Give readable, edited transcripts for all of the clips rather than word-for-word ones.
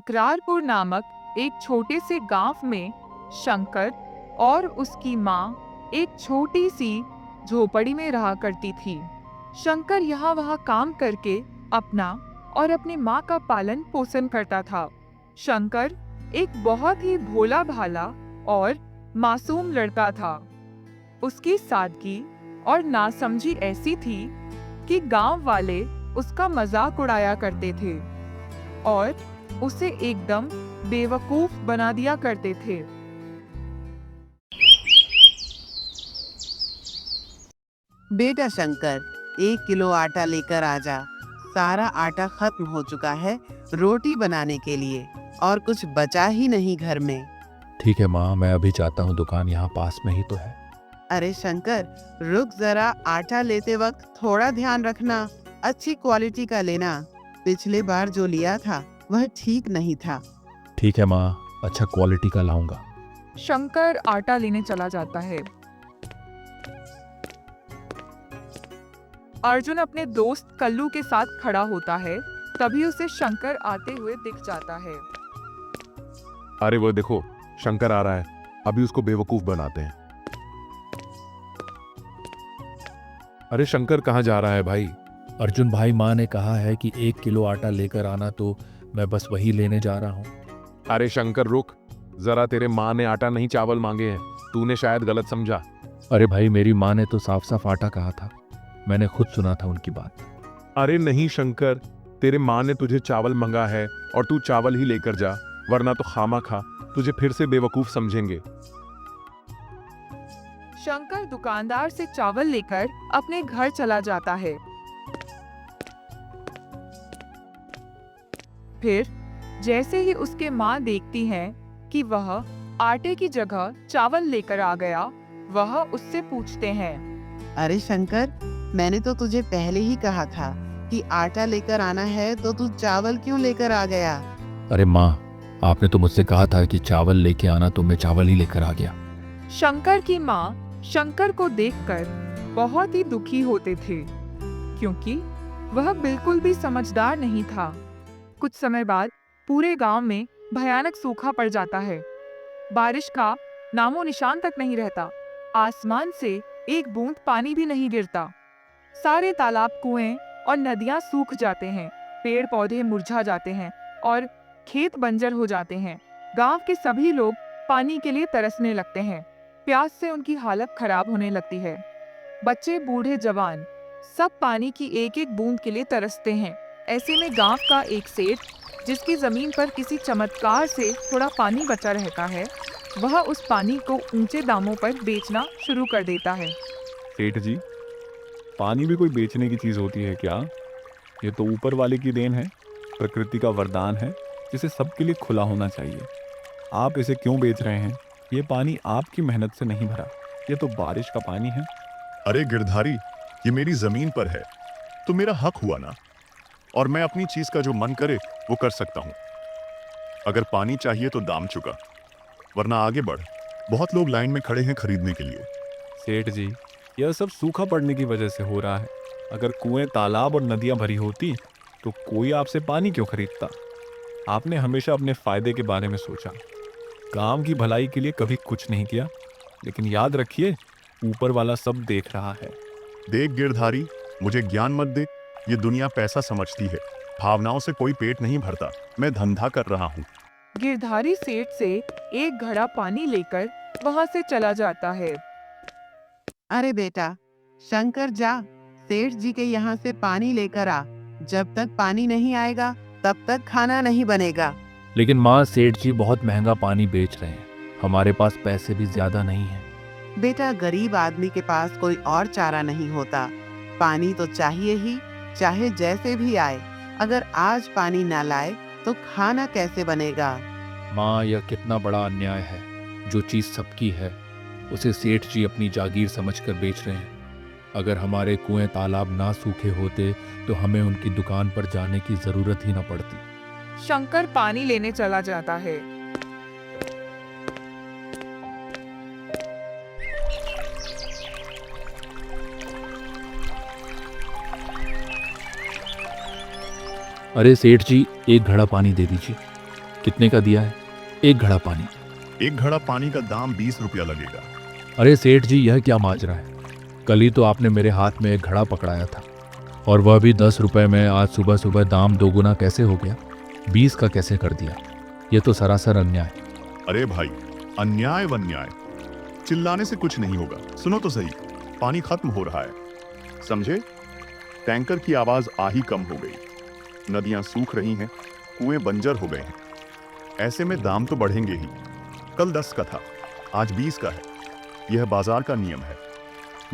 तकरारपुर नामक एक छोटे से गांव में शंकर और उसकी माँ एक छोटी सी झोपड़ी में रहा करती थी। शंकर यहाँ वहाँ काम करके अपना और अपनी माँ का पालन पोषण करता था। शंकर एक बहुत ही भोला भाला और मासूम लड़का था। उसकी सादगी और नासमझी ऐसी थी कि गांव वाले उसका मजाक उड़ाया करते थे और उसे एकदम बेवकूफ बना दिया करते थे। बेटा शंकर, 1 किलो आटा लेकर आजा। सारा आटा खत्म हो चुका है रोटी बनाने के लिए और कुछ बचा ही नहीं घर में। ठीक है माँ, मैं अभी जाता हूँ, दुकान यहाँ पास में ही तो है। अरे शंकर, रुक जरा। आटा लेते वक्त थोड़ा ध्यान रखना, अच्छी क्वालिटी का लेना। पिछले बार जो लिया था वह ठीक नहीं था। ठीक है माँ, अच्छा क्वालिटी का लाऊंगा। शंकर आटा लेने चला जाता है। अर्जुन अपने दोस्त कल्लू के साथ खड़ा होता है, तभी उसे शंकर आते हुए दिख जाता है। अरे वो देखो, शंकर आ रहा है, अभी उसको बेवकूफ बनाते हैं। अरे शंकर कहाँ जा रहा है भाई? अर्जुन भाई, माँ ने कहा है कि 1 किलो आटा लेकर आना, तो मैं बस वही लेने जा रहा हूँ। अरे शंकर रुक जरा, तेरे माँ ने आटा नहीं चावल मांगे हैं, तूने शायद गलत समझा। अरे भाई, मेरी माँ ने तो साफ साफ आटा कहा था, मैंने खुद सुना था उनकी बात। अरे नहीं शंकर, तेरे माँ ने तुझे चावल मंगा है और तू चावल ही लेकर जा, वरना तो खामा खा तुझे फिर से बेवकूफ समझेंगे। शंकर दुकानदार से चावल लेकर अपने घर चला जाता है। फिर जैसे ही उसके माँ देखती है कि वह आटे की जगह चावल लेकर आ गया, वह उससे पूछते हैं। अरे शंकर, मैंने तो तुझे पहले ही कहा था कि आटा लेकर आना है, तो तू चावल क्यों लेकर आ गया? अरे माँ, आपने तो मुझसे कहा था कि चावल लेके आना, तो मैं चावल ही लेकर आ गया। शंकर की माँ शंकर को देखकर बहुत ही दुखी होते थे, क्योंकि वह बिल्कुल भी समझदार नहीं था। कुछ समय बाद पूरे गांव में भयानक सूखा पड़ जाता है। बारिश का नामो निशान तक नहीं रहता। आसमान से एक बूंद पानी भी नहीं गिरता। सारे तालाब, कुएं और नदियां सूख जाते हैं, पेड़ पौधे मुरझा जाते हैं और खेत बंजर हो जाते हैं। गांव के सभी लोग पानी के लिए तरसने लगते हैं। प्यास से उनकी हालत खराब होने लगती है। बच्चे, बूढ़े, जवान सब पानी की एक एक बूंद के लिए तरसते हैं। ऐसे में गांव का एक सेठ, जिसकी जमीन पर किसी चमत्कार से थोड़ा पानी बचा रहता है, वह उस पानी को ऊंचे दामों पर बेचना शुरू कर देता है। सेठ जी, पानी भी कोई बेचने की चीज होती है क्या? ये तो ऊपर वाले की देन है, प्रकृति का वरदान है, जिसे सबके लिए खुला होना चाहिए। आप इसे क्यों बेच रहे हैं? ये पानी आपकी मेहनत से नहीं भरा, ये तो बारिश का पानी है। अरे गिरधारी, ये मेरी जमीन पर है तो मेरा हक हुआ ना, और मैं अपनी चीज का जो मन करे वो कर सकता हूँ। अगर पानी चाहिए तो दाम चुका, वरना आगे बढ़, बहुत लोग लाइन में खड़े हैं खरीदने के लिए। सेठ जी, यह सब सूखा पड़ने की वजह से हो रहा है। अगर कुएं, तालाब और नदियां भरी होती तो कोई आपसे पानी क्यों खरीदता? आपने हमेशा अपने फायदे के बारे में सोचा, काम की भलाई के लिए कभी कुछ नहीं किया। लेकिन याद रखिए, ऊपर वाला सब देख रहा है। देख गिरधारी, मुझे ज्ञान मत दे, ये दुनिया पैसा समझती है, भावनाओं से कोई पेट नहीं भरता। मैं धंधा कर रहा हूँ। गिरधारी सेठ से एक घड़ा पानी लेकर वहां से चला जाता है। अरे बेटा शंकर, जा सेठ जी के यहाँ से पानी लेकर आ। जब तक पानी नहीं आएगा तब तक खाना नहीं बनेगा। लेकिन माँ, सेठ जी बहुत महंगा पानी बेच रहे हैं, हमारे पास पैसे भी ज्यादा नहीं हैं। बेटा, गरीब आदमी के पास कोई और चारा नहीं होता। पानी तो चाहिए ही, चाहे जैसे भी आए। अगर आज पानी ना लाए तो खाना कैसे बनेगा? माँ, यह कितना बड़ा अन्याय है। जो चीज़ सबकी है उसे सेठ जी अपनी जागीर समझकर बेच रहे हैं। अगर हमारे कुएं, तालाब ना सूखे होते तो हमें उनकी दुकान पर जाने की जरूरत ही ना पड़ती। शंकर पानी लेने चला जाता है। अरे सेठ जी, एक घड़ा पानी दे दीजिए। कितने का दिया है? एक घड़ा पानी। एक घड़ा पानी का दाम 20 रुपया लगेगा। अरे सेठ जी, यह क्या माजरा है? कल ही तो आपने मेरे हाथ में एक घड़ा पकड़ाया था, और वह भी 10 रुपए में। आज सुबह सुबह दाम दोगुना कैसे हो गया? 20 का कैसे कर दिया? यह तो सरासर अन्याय। अरे भाई, अन्याय वन्याय चिल्लाने से कुछ नहीं होगा। सुनो तो सही, पानी खत्म हो रहा है, समझे? टैंकर की आवाज आ ही कम हो गई। नदियां सूख रही हैं, कुएं बंजर हो गए हैं। ऐसे में दाम तो बढ़ेंगे ही। कल 10 का था, आज 20 का है। यह बाजार का नियम है,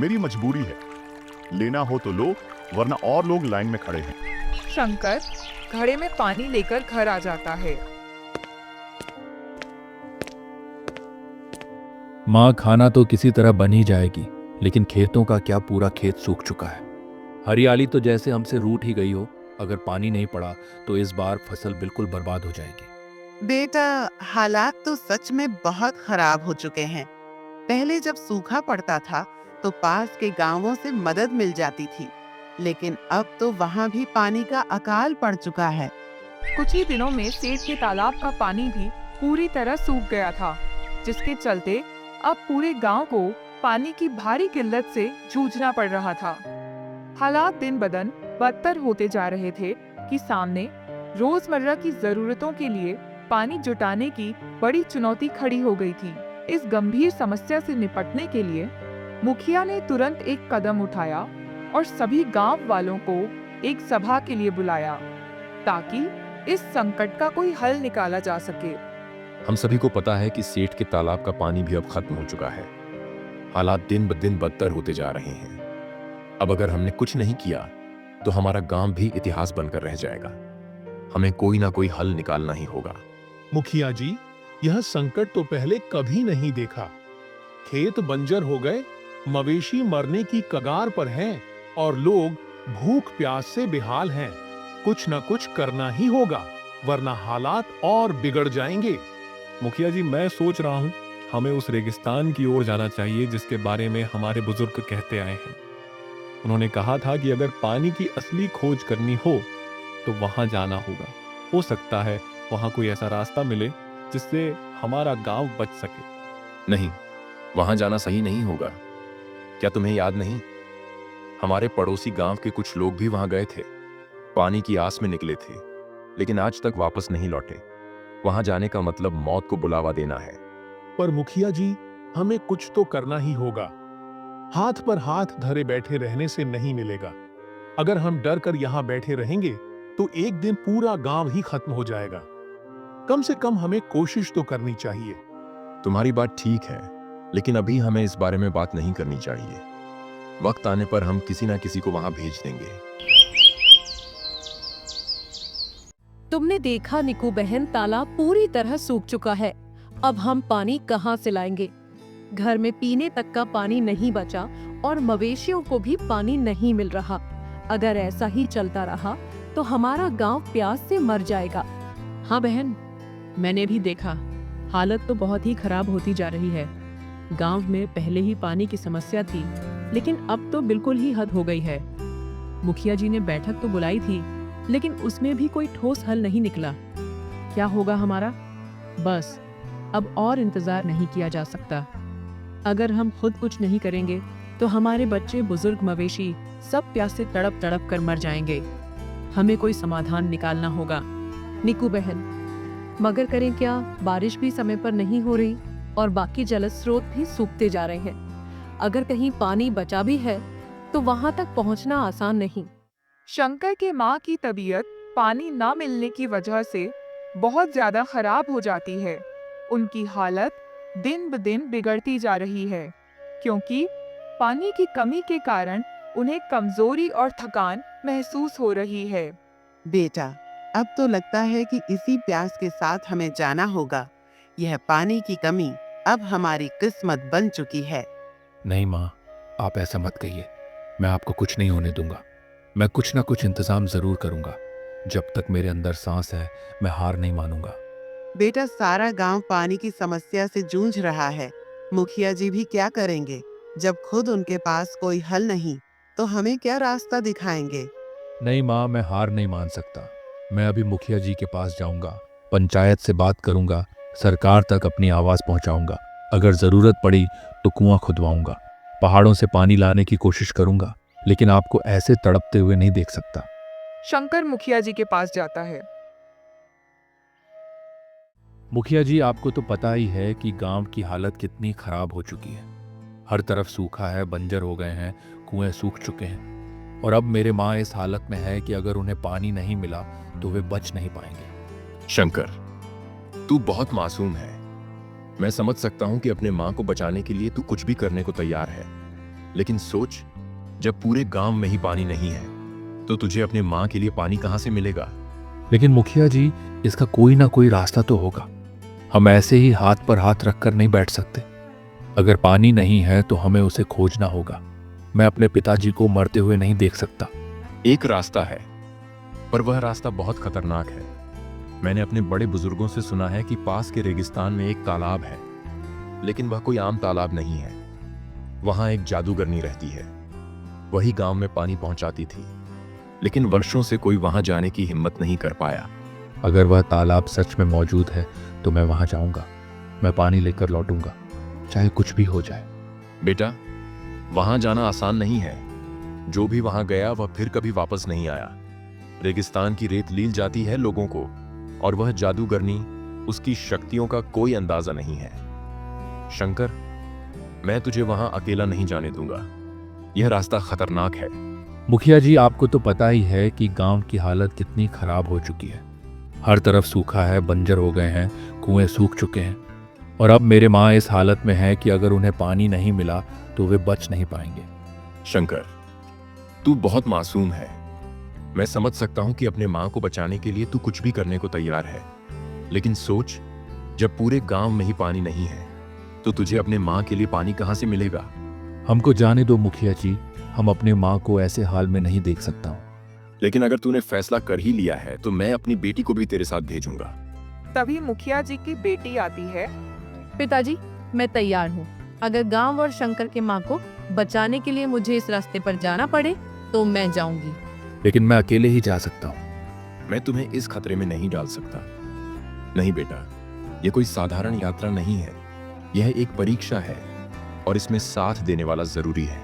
मेरी मजबूरी है। लेना हो तो लो, वरना और लोग लाइन में खड़े हैं। शंकर घड़े में पानी लेकर घर आ जाता है। माँ, खाना तो किसी तरह बन ही जाएगी, लेकिन खेतों का क्या? पूरा खेत सूख चुका है। हरियाली तो जैसे हमसे रूठ ही गई हो। अगर पानी नहीं पड़ा तो इस बार फसल बिल्कुल बर्बाद हो जाएगी। बेटा, हालात तो सच में बहुत खराब हो चुके हैं। पहले जब सूखा पड़ता था तो पास के गांवों से मदद मिल जाती थी, लेकिन अब तो वहां भी पानी का अकाल पड़ चुका है। कुछ ही दिनों में सेठ के तालाब का पानी भी पूरी तरह सूख गया था, जिसके चलते अब पूरे गांव को पानी की भारी किल्लत से जूझना पड़ रहा था। हालात दिन ब दिन बदतर होते जा रहे थे कि सामने रोजमर्रा की जरूरतों के लिए पानी जुटाने की बड़ी चुनौती खड़ी हो गई थी। इस गंभीर समस्या से निपटने के लिए मुखिया ने तुरंत एक कदम उठाया और सभी गांव वालों को एक सभा के लिए बुलाया, ताकि इस संकट का कोई हल निकाला जा सके। हम सभी को पता है कि सेठ के तालाब का पानी भी अब खत्म हो चुका है। हालात दिन ब दिन बदतर होते जा रहे हैं। अब अगर हमने कुछ नहीं किया तो हमारा गांव भी इतिहास बनकर रह जाएगा। हमें कोई ना कोई हल निकालना ही होगा। मुखिया जी, यह संकट तो पहले कभी नहीं देखा। खेत बंजर हो गए, मवेशी मरने की कगार पर हैं और लोग भूख प्यास से बेहाल हैं। कुछ न कुछ करना ही होगा, वरना हालात और बिगड़ जाएंगे। मुखिया जी, मैं सोच रहा हूँ हमें उस रेगिस्तान की ओर जाना चाहिए जिसके बारे में हमारे बुजुर्ग कहते आए हैं। उन्होंने कहा था कि अगर पानी की असली खोज करनी हो तो वहां जाना होगा। हो सकता है वहां कोई ऐसा रास्ता मिले जिससे हमारा गांव बच सके। नहीं, वहां जाना सही नहीं होगा। क्या तुम्हें याद नहीं, हमारे पड़ोसी गांव के कुछ लोग भी वहां गए थे, पानी की आस में निकले थे, लेकिन आज तक वापस नहीं लौटे। वहां जाने का मतलब मौत को बुलावा देना है। पर मुखिया जी, हमें कुछ तो करना ही होगा। हाथ पर हाथ धरे बैठे रहने से नहीं मिलेगा। अगर हम डर कर यहाँ बैठे रहेंगे तो एक दिन पूरा गांव ही खत्म हो जाएगा। कम से कम हमें कोशिश तो करनी चाहिए। तुम्हारी बात ठीक है, लेकिन अभी हमें इस बारे में बात नहीं करनी चाहिए। वक्त आने पर हम किसी ना किसी को वहां भेज देंगे। तुमने देखा निकू बहन, तालाब पूरी तरह सूख चुका है। अब हम पानी कहाँ से लाएंगे? घर में पीने तक का पानी नहीं बचा और मवेशियों को भी पानी नहीं मिल रहा। अगर ऐसा ही चलता रहा तो हमारा गांव प्यास से मर जाएगा। हाँ बहन, मैंने भी देखा, हालत तो बहुत ही खराब होती जा रही है। गांव में पहले ही पानी की समस्या थी, लेकिन अब तो बिल्कुल ही हद हो गई है। मुखिया जी ने बैठक तो बुलाई थी, लेकिन उसमें भी कोई ठोस हल नहीं निकला। क्या होगा हमारा? बस अब और इंतजार नहीं किया जा सकता। अगर हम खुद कुछ नहीं करेंगे तो हमारे बच्चे, बुजुर्ग, मवेशी सब प्यास से तड़प तड़प कर मर जाएंगे। हमें कोई समाधान निकालना होगा। निकू बहन, मगर करें क्या? बारिश भी समय पर नहीं हो रही और बाकी जल स्रोत भी सूखते जा रहे हैं। अगर कहीं पानी बचा भी है तो वहां तक पहुंचना आसान नहीं। शंकर के माँ की तबीयत पानी ना मिलने की वजह से बहुत ज्यादा खराब हो जाती है। उनकी हालत दिन ब दिन बिगड़ती जा रही है, क्योंकि पानी की कमी के कारण उन्हें कमजोरी और थकान महसूस हो रही है। बेटा, अब तो लगता है कि इसी प्यास के साथ हमें जाना होगा। यह पानी की कमी अब हमारी किस्मत बन चुकी है। नहीं माँ, आप ऐसा मत कहिए। मैं आपको कुछ नहीं होने दूंगा। मैं कुछ ना कुछ इंतजाम जरूर करूंगा। जब तक मेरे अंदर सांस है, मैं हार नहीं मानूंगा। बेटा, सारा गांव पानी की समस्या से जूझ रहा है। मुखिया जी भी क्या करेंगे? जब खुद उनके पास कोई हल नहीं, तो हमें क्या रास्ता दिखाएंगे? नहीं माँ, मैं हार नहीं मान सकता। मैं अभी मुखिया जी के पास जाऊंगा पंचायत से बात करूंगा, सरकार तक अपनी आवाज पहुंचाऊंगा। अगर जरूरत पड़ी तो कुआं खुदवाऊंगा, पहाड़ों से पानी लाने की कोशिश करूंगा, लेकिन आपको ऐसे तड़पते हुए नहीं देख सकता। शंकर मुखिया जी के पास जाता है। मुखिया जी, आपको तो पता ही है कि गांव की हालत कितनी खराब हो चुकी है। हर तरफ सूखा है, बंजर हो गए हैं, कुएं सूख चुके हैं, और अब मेरे माँ इस हालत में है कि अगर उन्हें पानी नहीं मिला तो वे बच नहीं पाएंगे। शंकर, तू बहुत मासूम है। मैं समझ सकता हूं कि अपने मां को बचाने के लिए तू कुछ भी करने को तैयार है, लेकिन सोच, जब पूरे गांव में ही पानी नहीं है तो तुझे अपने मां के लिए पानी कहां से मिलेगा? लेकिन मुखिया जी, इसका कोई ना कोई रास्ता तो होगा। हम ऐसे ही हाथ पर हाथ रखकर नहीं बैठ सकते। अगर पानी नहीं है तो हमें उसे खोजना होगा। मैं अपने पिताजी को मरते हुए नहीं देख सकता। एक रास्ता है, पर वह रास्ता बहुत खतरनाक है। मैंने अपने बड़े बुजुर्गों से सुना है कि पास के रेगिस्तान में एक तालाब है, लेकिन वह कोई आम तालाब नहीं है। वहां एक जादूगरनी रहती है। वही गांव में पानी पहुंचाती थी, लेकिन वर्षों से कोई वहां जाने की हिम्मत नहीं कर पाया। अगर वह तालाब सच में मौजूद है तो मैं वहां जाऊंगा। मैं पानी लेकर लौटूंगा, चाहे कुछ भी हो जाए। बेटा, वहां जाना आसान नहीं है। जो भी वहां गया वह फिर कभी वापस नहीं आया। रेगिस्तान की रेत लील जाती है लोगों को, और वह जादूगरनी, उसकी शक्तियों का कोई अंदाजा नहीं है। शंकर, मैं तुझे वहां अकेला नहीं जाने दूंगा। यह रास्ता खतरनाक है। मुखिया जी, आपको तो पता ही है कि गांव की हालत कितनी खराब हो चुकी है। हर तरफ सूखा है, बंजर हो गए हैं, कुएं सूख चुके हैं, और अब मेरे माँ इस हालत में है कि अगर उन्हें पानी नहीं मिला तो वे बच नहीं पाएंगे। शंकर, तू बहुत मासूम है। मैं समझ सकता हूं कि अपने मां को बचाने के लिए तू कुछ भी करने को तैयार है, लेकिन सोच, जब पूरे गांव में ही पानी नहीं है तो तुझे अपने मां के लिए पानी कहां से मिलेगा? हमको जाने दो मुखिया जी, हम अपने माँ को ऐसे हाल में नहीं देख सकता हूँ। लेकिन अगर तूने फैसला कर ही लिया है तो मैं अपनी बेटी को भी तेरे साथ भेजूंगा। तभी मुखिया जी की बेटी आती है। पिताजी, मैं तैयार हूँ। अगर गांव और शंकर के माँ को बचाने के लिए मुझे इस रास्ते पर जाना पड़े तो मैं जाऊंगी। लेकिन मैं अकेले ही जा सकता हूँ। मैं तुम्हें इस खतरे में नहीं डाल सकता। नहीं बेटा, यह कोई साधारण यात्रा नहीं है। यह एक परीक्षा है, और इसमें साथ देने वाला जरूरी है।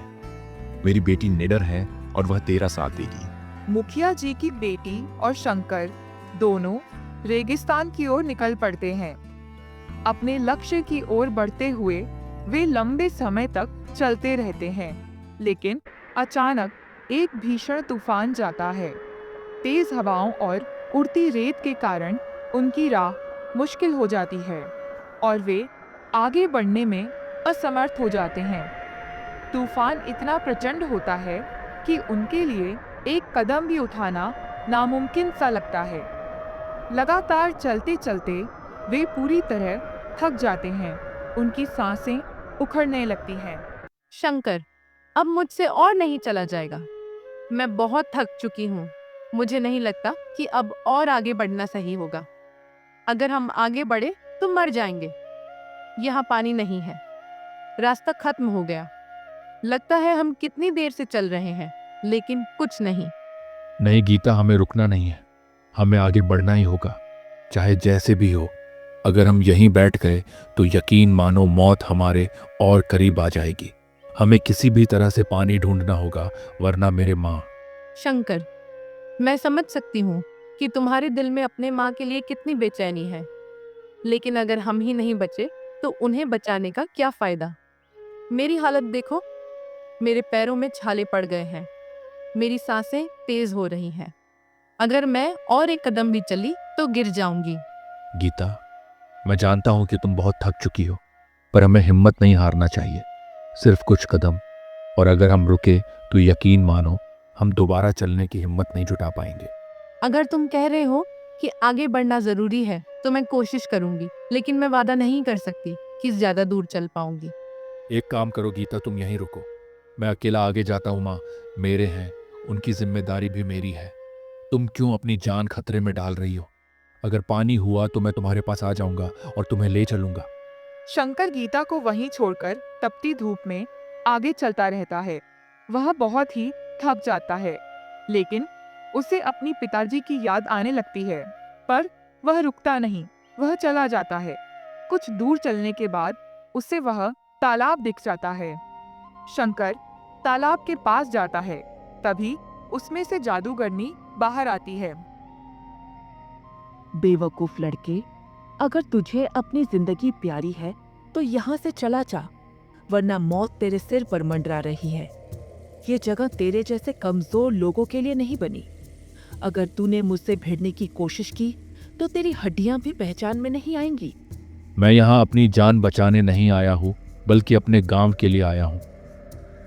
मेरी बेटी निडर है और वह तेरा साथ देगी। मुखिया जी की बेटी और शंकर दोनों रेगिस्तान की ओर निकल पड़ते हैं। अपने लक्ष्य की ओर बढ़ते हुए वे लंबे समय तक चलते रहते हैं, लेकिन अचानक एक भीषण तूफान जाता है। तेज हवाओं और उड़ती रेत के कारण उनकी राह मुश्किल हो जाती है और वे आगे बढ़ने में असमर्थ हो जाते हैं। तूफान इतना प्रचंड होता है कि उनके लिए एक कदम भी उठाना नामुमकिन सा लगता है। लगातार चलते चलते वे पूरी तरह थक जाते हैं। उनकी सांसें उखड़ने लगती हैं। शंकर, अब मुझसे और नहीं चला जाएगा। मैं बहुत थक चुकी हूँ। मुझे नहीं लगता कि अब और आगे बढ़ना सही होगा। अगर हम आगे बढ़े तो मर जाएंगे। यहाँ पानी नहीं है, रास्ता खत्म हो गया। लगता है हम कितनी देर से चल रहे हैं, लेकिन कुछ नहीं। नहीं गीता, हमें रुकना नहीं है। हमें आगे बढ़ना ही होगा, चाहे जैसे भी हो। अगर हम यहीं बैठ गए तो यकीन मानो मौत हमारे और करीब आ जाएगी। हमें किसी भी तरह से पानी ढूंढना होगा, वरना मेरे माँ। शंकर, मैं समझ सकती हूँ कि तुम्हारे दिल में अपने माँ के लिए कितनी बेचैनी है, लेकिन अगर हम ही नहीं बचे तो उन्हें बचाने का क्या फायदा? मेरी हालत देखो, मेरे पैरों में छाले पड़ गए हैं, मेरी सांसें तेज हो रही हैं। अगर मैं और एक कदम भी चली तो गिर जाऊंगी। गीता, मैं जानता हूं कि तुम बहुत थक चुकी हो, पर हमें हिम्मत नहीं हारना चाहिए। सिर्फ कुछ कदम, और अगर हम रुके तो यकीन मानो हम दोबारा चलने की हिम्मत नहीं जुटा पाएंगे। अगर तुम कह रहे हो कि आगे बढ़ना जरूरी है तो मैं कोशिश करूंगी, लेकिन मैं वादा नहीं कर सकती कि ज्यादा दूर चल पाऊंगी। एक काम करो गीता, तुम यहीं रुको। मैं अकेला आगे जाता हूँ। माँ मेरे हैं, उनकी जिम्मेदारी भी मेरी है। तुम क्यों अपनी जान खतरे में डाल रही हो? अगर पानी हुआ तो मैं तुम्हारे पास आ जाऊंगा और तुम्हें ले चलूंगा। शंकर गीता को वहीं छोड़कर तपती धूप में आगे चलता रहता है। वह बहुत ही थक जाता है, लेकिन उसे अपनी पिताजी की याद आने लगती है। पर वह रुकता नहीं, वह चला जाता है। कुछ दूर चलने के बाद उसे वह तालाब दिख जाता है। शंकर तालाब के पास जाता है, तभी उसमें से जादूगरनी बाहर आती है। बेवकूफ लड़के, अगर तुझे अपनी जिंदगी प्यारी है तो यहाँ से चला जा, वरना मौत तेरे सिर पर मंडरा रही है। ये जगह तेरे जैसे कमजोर लोगों के लिए नहीं बनी। अगर तूने मुझसे भिड़ने की कोशिश की तो तेरी हड्डियां भी पहचान में नहीं आएंगी। मैं यहाँ अपनी जान बचाने नहीं आया हूँ, बल्कि अपने गांव के लिए आया हूँ।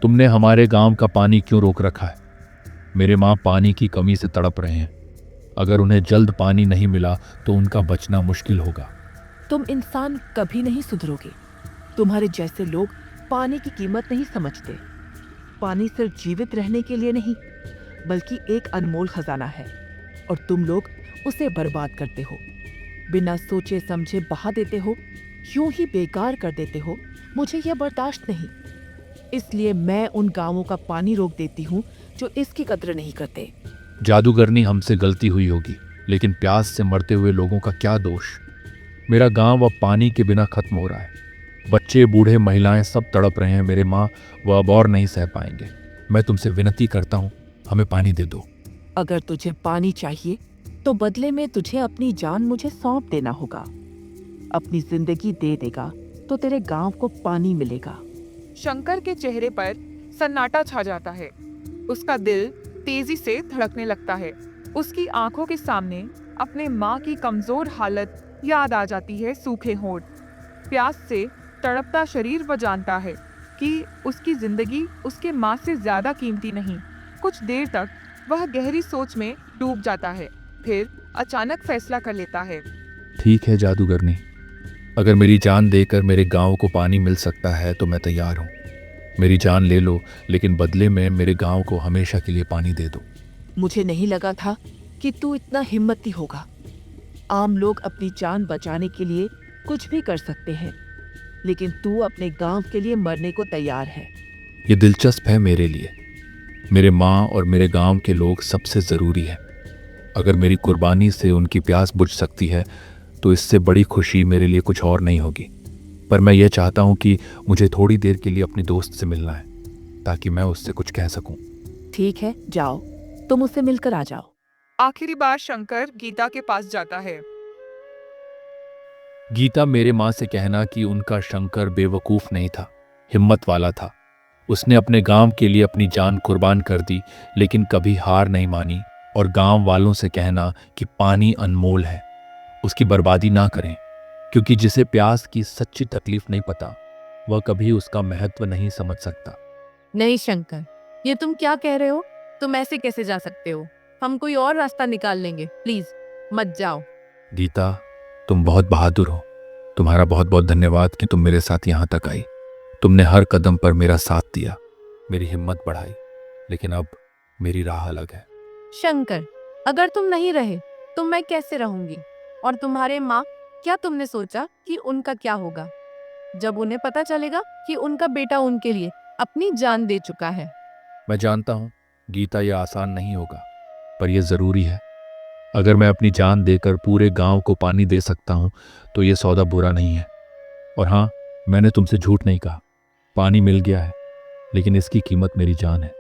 तुमने हमारे गांव का पानी क्यों रोक रखा है? मेरे माँ पानी की कमी से तड़प रहे हैं। अगर उन्हें जल्द पानी नहीं मिला तो उनका बचना मुश्किल होगा। तुम इंसान कभी नहीं सुधरोगे। तुम्हारे जैसे लोग पानी की कीमत नहीं समझते। पानी सिर्फ जीवित रहने के लिए नहीं, बल्कि एक अनमोल खजाना है, और तुम लोग उसे बर्बाद करते हो। बिना सोचे समझे बहा देते हो, यूं ही बेकार कर देते हो। मुझे यह बर्दाश्त नहीं, इसलिए मैं उन गांवों का पानी रोक देती हूँ जो इसकी कद्र नहीं करते। जादूगरनी, हमसे गलती हुई होगी, लेकिन प्यास से मरते हुए लोगों का क्या दोष? मेरा गांव अब पानी के बिना खत्म हो रहा है। बच्चे, बूढ़े, महिलाएं सब तड़प रहे हैं। मेरे माँ वो अब और नहीं सह पाएंगे। मैं तुमसे विनती करता हूँ, हमें पानी दे दो। अगर तुझे पानी चाहिए तो बदले में तुझे अपनी जान मुझे सौंप देना होगा। अपनी जिंदगी दे देगा तो तेरे गांव को पानी मिलेगा। शंकर के चेहरे पर सन्नाटा छा जाता है। उसका दिल तेजी से धड़कने लगता है। उसकी आंखों के सामने अपने माँ की कमजोर हालत याद आ जाती है। सूखे होंठ, प्यास से तड़पता शरीर। वह जानता है कि उसकी जिंदगी उसके माँ से ज्यादा कीमती नहीं। कुछ देर तक वह गहरी सोच में डूब जाता है, फिर अचानक फैसला कर लेता है। ठीक है जादूगरनी, अगर मेरी जान देकर मेरे गांव को पानी मिल सकता है तो मैं तैयार हूँ। मेरी जान ले लो, लेकिन बदले में मेरे गांव को हमेशा के लिए पानी दे दो। मुझे नहीं लगा था कि तू इतना हिम्मती होगा। आम लोग अपनी जान बचाने के लिए कुछ भी कर सकते हैं, लेकिन तू अपने गांव के लिए मरने को तैयार है। ये दिलचस्प है मेरे लिए। मेरे माँ और मेरे गांव के लोग सबसे ज़रूरी है। अगर मेरी कुर्बानी से उनकी प्यास बुझ सकती है तो इससे बड़ी खुशी मेरे लिए कुछ और नहीं होगी। पर मैं ये चाहता हूँ कि मुझे थोड़ी देर के लिए अपने दोस्त से मिलना है, ताकि मैं उससे कुछ कह सकूं। ठीक है, जाओ, तुम उससे मिलकर आ जाओ। आखिरी बार शंकर गीता के पास जाता है। गीता, मेरे माँ से कहना कि उनका शंकर बेवकूफ़ नहीं था, हिम्मत वाला था। उसने अपने गांव के लिए अपनी जान कुर्बान कर दी, लेकिन कभी हार नहीं मानी। और गांव वालों से कहना कि पानी अनमोल है, उसकी बर्बादी ना करें, क्योंकि जिसे प्यास की सच्ची तकलीफ नहीं पता, वह कभी उसका महत्व नहीं समझ सकता। नहीं शंकर, ये तुम क्या कह रहे हो? तुम ऐसे कैसे जा सकते हो? हम कोई और रास्ता निकाल लेंगे, प्लीज मत जाओ। गीता, तुम बहुत बहादुर हो। तुम्हारा बहुत बहुत धन्यवाद कि तुम मेरे साथ यहाँ तक आई। तुमने हर कदम पर मेरा साथ दिया, मेरी हिम्मत बढ़ाई, लेकिन अब मेरी राह अलग है। शंकर, अगर तुम नहीं रहे तो मैं कैसे रहूंगी? और तुम्हारे माँ, क्या तुमने सोचा कि उनका क्या होगा जब उन्हें पता चलेगा कि उनका बेटा उनके लिए अपनी जान दे चुका है? मैं जानता हूँ गीता, यह आसान नहीं होगा, पर यह ज़रूरी है। अगर मैं अपनी जान देकर पूरे गांव को पानी दे सकता हूँ तो यह सौदा बुरा नहीं है। और हाँ, मैंने तुमसे झूठ नहीं कहा। पानी मिल गया है, लेकिन इसकी कीमत मेरी जान है।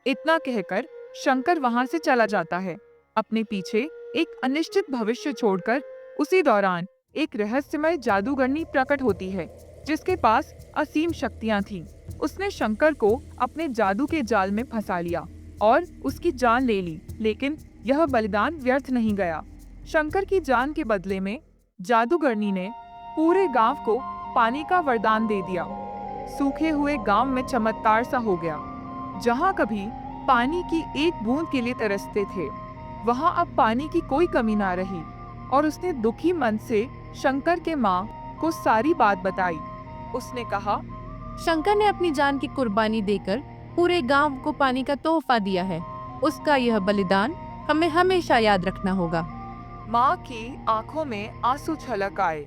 इतना कहकर शंकर वहां से चला जाता है, अपने पीछे एक अनिश्चित भविष्य छोड़कर। उसी दौरान एक रहस्यमय जादूगरनी प्रकट होती है, जिसके पास असीम शक्तियां थीं। उसने शंकर को अपने जादू के जाल में फंसा लिया और उसकी जान ले ली, लेकिन यह बलिदान व्यर्थ नहीं गया। शंकर की जान के बदले में जादूगरनी ने पूरे गांव को पानी का वरदान दे दिया। सूखे हुए गांव में चमत्कार सा हो गया। जहां कभी पानी की एक बूंद के लिए तरसते थे, वहां अब पानी की कोई कमी ना रही। और उसने दुखी मन से शंकर के माँ को सारी बात बताई। उसने कहा, शंकर ने अपनी जान की कुर्बानी देकर पूरे गांव को पानी का तोहफा दिया है। उसका यह बलिदान हमें हमेशा याद रखना होगा। माँ की आंखों में आंसू छलक आए,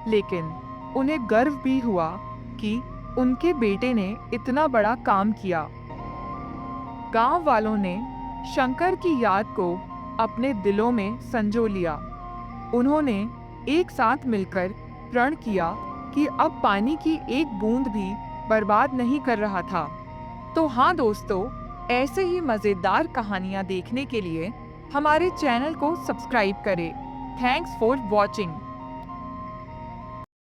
लेकिन उन्हें गर्व भी हुआ कि उनके बेटे ने इतना बड़ा काम किया। गांव वालों ने शंकर की याद को अपने दिलों में संजो लिया। उन्होंने एक साथ मिलकर प्रण किया कि अब पानी की एक बूंद भी बर्बाद नहीं कर रहा था। तो हाँ दोस्तों, ऐसे ही मज़ेदार कहानियाँ देखने के लिए हमारे चैनल को सब्सक्राइब करें। Thanks for watching.